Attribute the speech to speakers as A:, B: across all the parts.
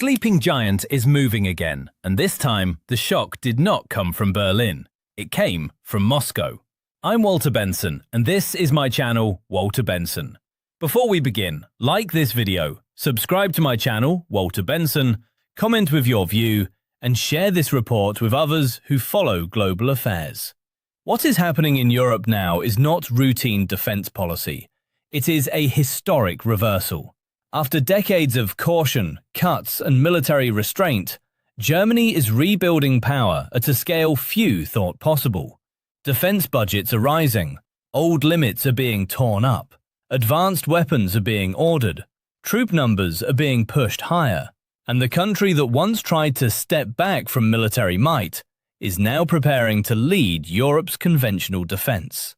A: sleeping giant is moving again, and this time the shock did not come from Berlin. It came from Moscow. I'm Walter Benson, and this is my channel, Walter Benson. Before we begin, like this video, subscribe to my channel, Walter Benson, comment with your view, and share this report with others who follow global affairs. What is happening in Europe now is not routine defense policy. It is a historic reversal. After decades of caution, cuts, and military restraint, Germany is rebuilding power at a scale few thought possible. Defense budgets are rising, old limits are being torn up, advanced weapons are being ordered, troop numbers are being pushed higher, and the country that once tried to step back from military might is now preparing to lead Europe's conventional defense.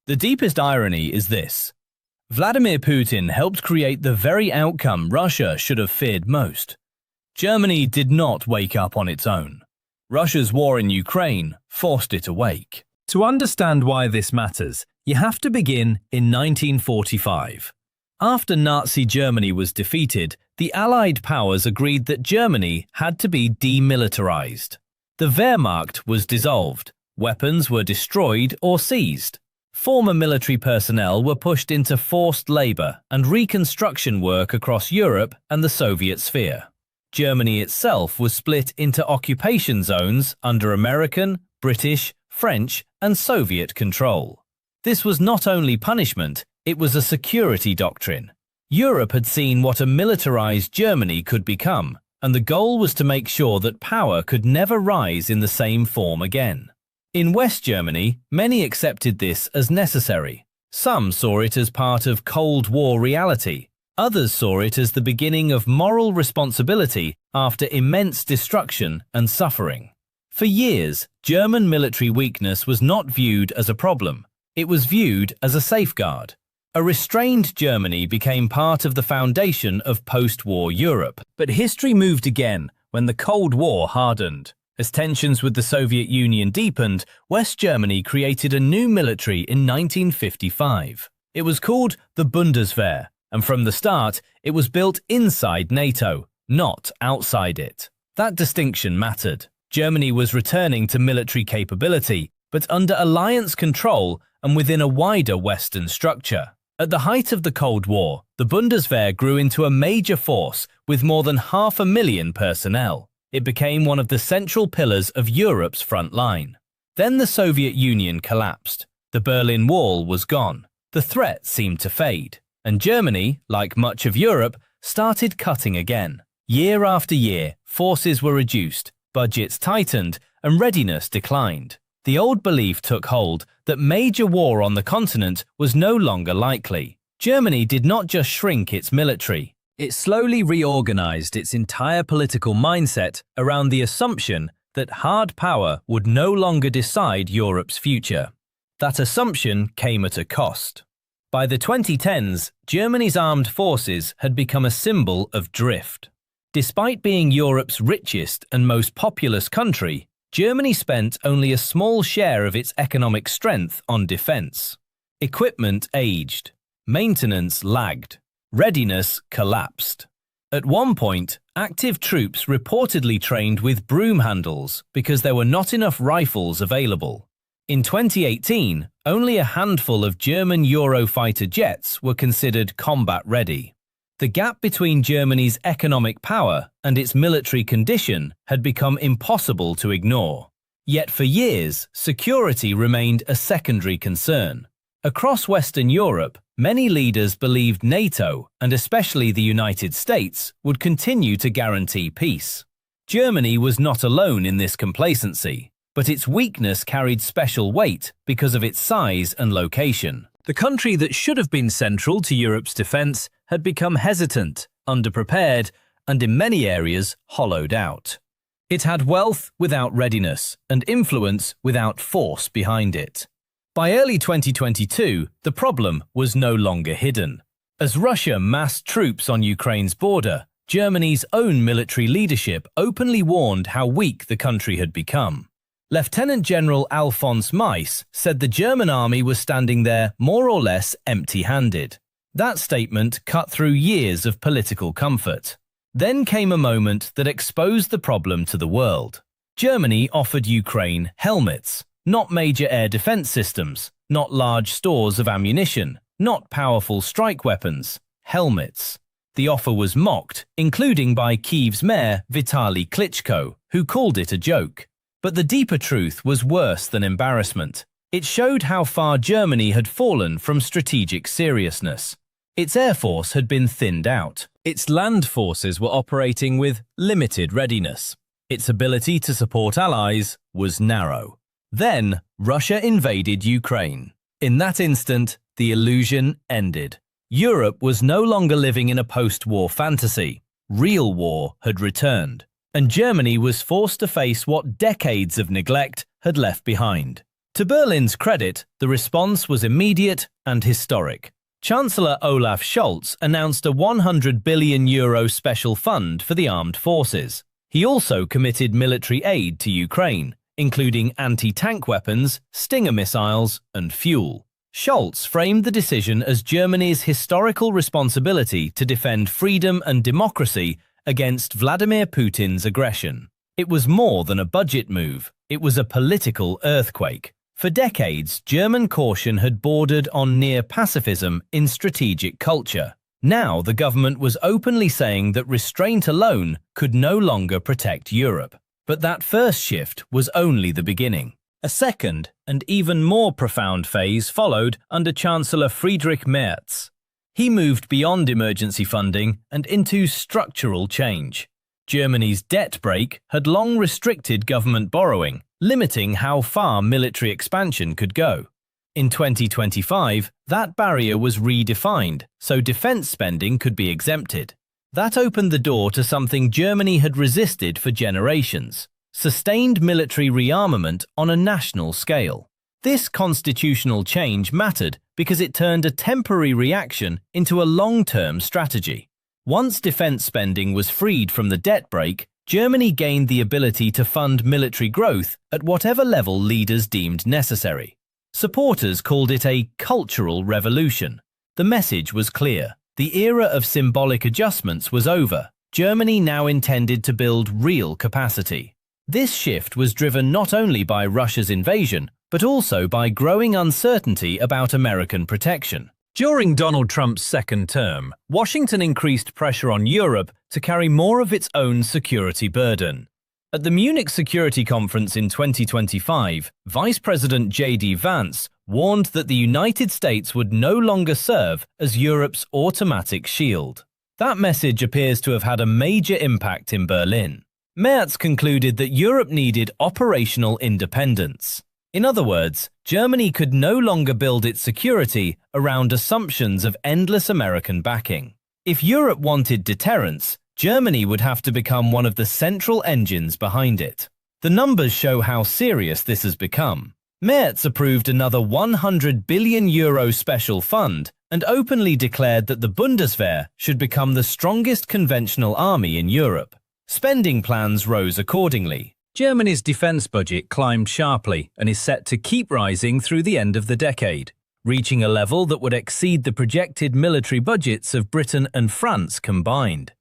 A: The deepest irony is this. Vladimir Putin helped create the very outcome Russia should have feared most. Germany did not wake up on its own. Russia's war in Ukraine forced it awake. To understand why this matters, you have to begin in 1945. After Nazi Germany was defeated, the Allied powers agreed that Germany had to be demilitarized. The Wehrmacht was dissolved, weapons were destroyed or seized. Former military personnel were pushed into forced labor and reconstruction work across Europe and the Soviet sphere. Germany itself was split into occupation zones under American, British, French, and Soviet control. This was not only punishment, it was a security doctrine. Europe had seen what a militarized Germany could become, and the goal was to make sure that power could never rise in the same form again. In West Germany, many accepted this as necessary. Some saw it as part of Cold War reality. Others saw it as the beginning of moral responsibility after immense destruction and suffering. For years, German military weakness was not viewed as a problem. It was viewed as a safeguard. A restrained Germany became part of the foundation of post-war Europe. But history moved again when the Cold War hardened. As tensions with the Soviet Union deepened, West Germany created a new military in 1955. It was called the Bundeswehr, and from the start, it was built inside NATO, not outside it. That distinction mattered. Germany was returning to military capability, but under alliance control and within a wider Western structure. At the height of the Cold War, the Bundeswehr grew into a major force with more than 500,000 personnel. It became one of the central pillars of Europe's front line. Then the Soviet Union collapsed. The Berlin Wall was gone. The threat seemed to fade. And Germany, like much of Europe, started cutting again. Year after year, forces were reduced, budgets tightened, and readiness declined. The old belief took hold that major war on the continent was no longer likely. Germany did not just shrink its military. It slowly reorganized its entire political mindset around the assumption that hard power would no longer decide Europe's future. That assumption came at a cost. By the 2010s, Germany's armed forces had become a symbol of drift. Despite being Europe's richest and most populous country, Germany spent only a small share of its economic strength on defense. Equipment aged. Maintenance lagged. Readiness collapsed. At one point, active troops reportedly trained with broom handles because there were not enough rifles available. In 2018, only a handful of German Eurofighter jets were considered combat-ready. The gap between Germany's economic power and its military condition had become impossible to ignore. Yet for years, security remained a secondary concern. Across Western Europe, many leaders believed NATO, and especially the United States, would continue to guarantee peace. Germany was not alone in this complacency, but its weakness carried special weight because of its size and location. The country that should have been central to Europe's defense had become hesitant, underprepared, and in many areas hollowed out. It had wealth without readiness and influence without force behind it. By early 2022, the problem was no longer hidden. As Russia massed troops on Ukraine's border, Germany's own military leadership openly warned how weak the country had become. Lieutenant General Alphonse Meis said the German army was standing there more or less empty-handed. That statement cut through years of political comfort. Then came a moment that exposed the problem to the world. Germany offered Ukraine helmets, not major air defense systems, not large stores of ammunition, not powerful strike weapons, helmets. The offer was mocked, including by Kyiv's mayor Vitaly Klitschko, who called it a joke. But the deeper truth was worse than embarrassment. It showed how far Germany had fallen from strategic seriousness. Its air force had been thinned out. Its land forces were operating with limited readiness. Its ability to support allies was narrow. Then, Russia invaded Ukraine. In that instant, the illusion ended. Europe was no longer living in a post-war fantasy. Real war had returned, and Germany was forced to face what decades of neglect had left behind. To Berlin's credit, the response was immediate and historic. Chancellor Olaf Scholz announced a €100 billion special fund for the armed forces. He also committed military aid to Ukraine, including anti-tank weapons, Stinger missiles, and fuel. Scholz framed the decision as Germany's historical responsibility to defend freedom and democracy against Vladimir Putin's aggression. It was more than a budget move, it was a political earthquake. For decades, German caution had bordered on near pacifism in strategic culture. Now the government was openly saying that restraint alone could no longer protect Europe. But that first shift was only the beginning. A second, and even more profound phase followed under Chancellor Friedrich Merz. He moved beyond emergency funding and into structural change. Germany's debt brake had long restricted government borrowing, limiting how far military expansion could go. In 2025, that barrier was redefined, so defense spending could be exempted. That opened the door to something Germany had resisted for generations: sustained military rearmament on a national scale. This constitutional change mattered because it turned a temporary reaction into a long-term strategy. Once defense spending was freed from the debt brake, Germany gained the ability to fund military growth at whatever level leaders deemed necessary. Supporters called it a cultural revolution. The message was clear. The era of symbolic adjustments was over. Germany now intended to build real capacity. This shift was driven not only by Russia's invasion, but also by growing uncertainty about American protection. During Donald Trump's second term, Washington increased pressure on Europe to carry more of its own security burden. At the Munich Security Conference in 2025, Vice President J.D. Vance warned that the United States would no longer serve as Europe's automatic shield. That message appears to have had a major impact in Berlin. Merz concluded that Europe needed operational independence. In other words, Germany could no longer build its security around assumptions of endless American backing. If Europe wanted deterrence, Germany would have to become one of the central engines behind it. The numbers show how serious this has become. Merz approved another €100 billion special fund and openly declared that the Bundeswehr should become the strongest conventional army in Europe. Spending plans rose accordingly. Germany's defense budget climbed sharply and is set to keep rising through the end of the decade, reaching a level that would exceed the projected military budgets of Britain and France combined.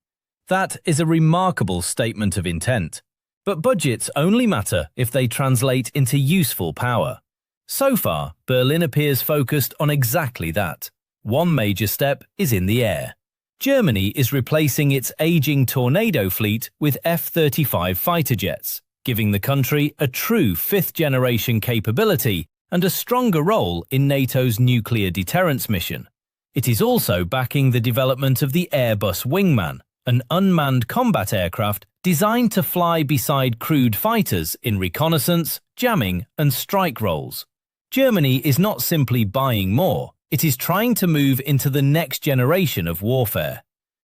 A: That is a remarkable statement of intent. But budgets only matter if they translate into useful power. So far, Berlin appears focused on exactly that. One major step is in the air. Germany is replacing its aging Tornado fleet with F-35 fighter jets, giving the country a true fifth-generation capability and a stronger role in NATO's nuclear deterrence mission. It is also backing the development of the Airbus Wingman, an unmanned combat aircraft designed to fly beside crewed fighters in reconnaissance, jamming, and strike roles. Germany is not simply buying more, it is trying to move into the next generation of warfare.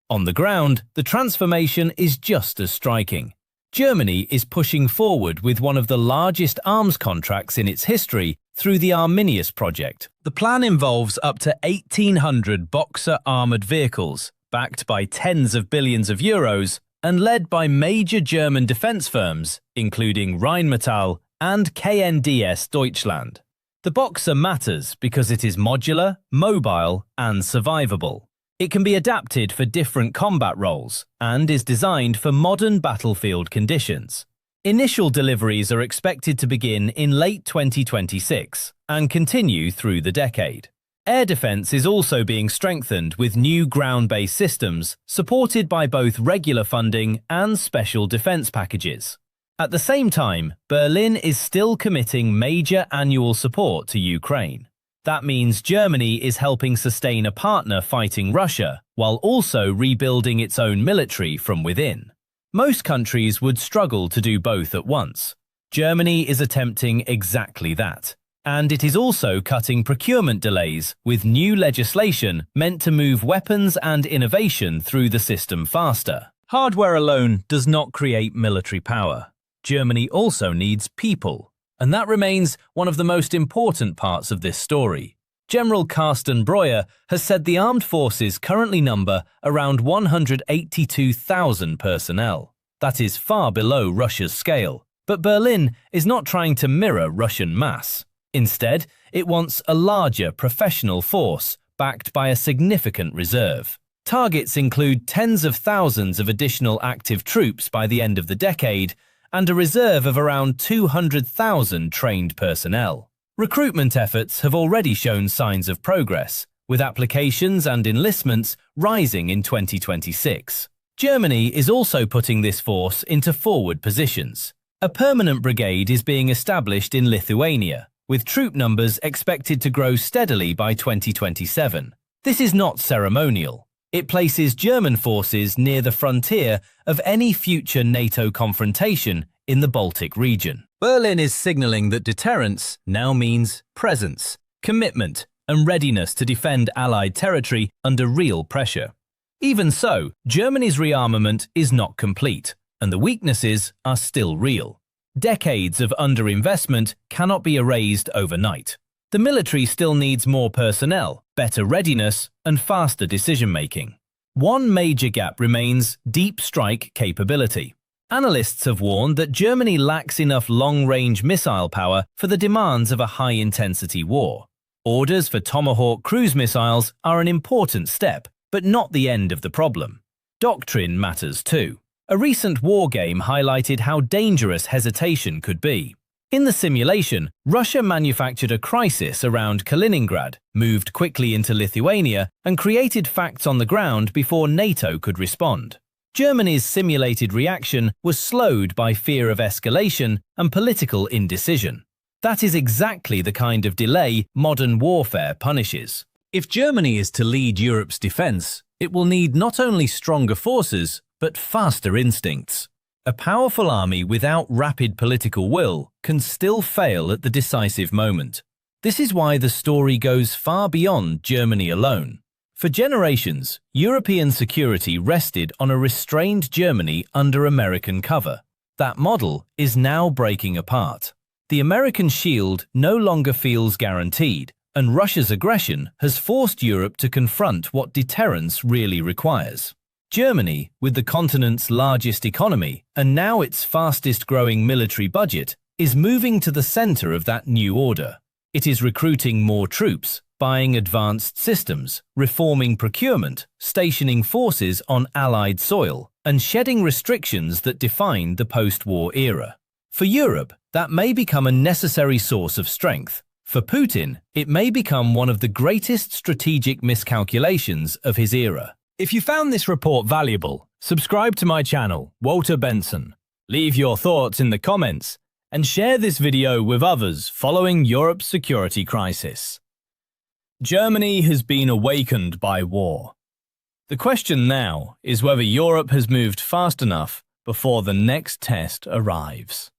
A: On the ground, the transformation is just as striking. Germany is pushing forward with one of the largest arms contracts in its history through the Arminius project. The plan involves up to 1,800 Boxer armoured vehicles, backed by tens of billions of euros, and led by major German defence firms, including Rheinmetall and KNDS Deutschland. The Boxer matters because it is modular, mobile, and survivable. It can be adapted for different combat roles and is designed for modern battlefield conditions. Initial deliveries are expected to begin in late 2026 and continue through the decade. Air defense is also being strengthened with new ground-based systems supported by both regular funding and special defense packages. At the same time, Berlin is still committing major annual support to Ukraine. That means Germany is helping sustain a partner fighting Russia while also rebuilding its own military from within. Most countries would struggle to do both at once. Germany is attempting exactly that. And it is also cutting procurement delays with new legislation meant to move weapons and innovation through the system faster. Hardware alone does not create military power. Germany also needs people, and that remains one of the most important parts of this story. General Carsten Breuer has said the armed forces currently number around 182,000 personnel. That is far below Russia's scale, but Berlin is not trying to mirror Russian mass. Instead, it wants a larger professional force backed by a significant reserve. Targets include tens of thousands of additional active troops by the end of the decade and a reserve of around 200,000 trained personnel. Recruitment efforts have already shown signs of progress, with applications and enlistments rising in 2026. Germany is also putting this force into forward positions. A permanent brigade is being established in Lithuania, with troop numbers expected to grow steadily by 2027. This is not ceremonial. It places German forces near the frontier of any future NATO confrontation in the Baltic region. Berlin is signaling that deterrence now means presence, commitment, and readiness to defend Allied territory under real pressure. Even so, Germany's rearmament is not complete, and the weaknesses are still real. Decades of underinvestment cannot be erased overnight. The military still needs more personnel, better readiness, and faster decision-making. One major gap remains: deep strike capability. Analysts have warned that Germany lacks enough long-range missile power for the demands of a high-intensity war. Orders for Tomahawk cruise missiles are an important step, but not the end of the problem. Doctrine matters too. A recent war game highlighted how dangerous hesitation could be. In the simulation, Russia manufactured a crisis around Kaliningrad, moved quickly into Lithuania, and created facts on the ground before NATO could respond. Germany's simulated reaction was slowed by fear of escalation and political indecision. That is exactly the kind of delay modern warfare punishes. If Germany is to lead Europe's defense, it will need not only stronger forces, but faster instincts. A powerful army without rapid political will can still fail at the decisive moment. This is why the story goes far beyond Germany alone. For generations, European security rested on a restrained Germany under American cover. That model is now breaking apart. The American shield no longer feels guaranteed, and Russia's aggression has forced Europe to confront what deterrence really requires. Germany, with the continent's largest economy and now its fastest-growing military budget, is moving to the center of that new order. It is recruiting more troops, buying advanced systems, reforming procurement, stationing forces on Allied soil, and shedding restrictions that defined the post-war era. For Europe, that may become a necessary source of strength. For Putin, it may become one of the greatest strategic miscalculations of his era. If you found this report valuable, subscribe to my channel, Walter Benson. Leave your thoughts in the comments and share this video with others following Europe's security crisis. Germany has been awakened by war. The question now is whether Europe has moved fast enough before the next test arrives.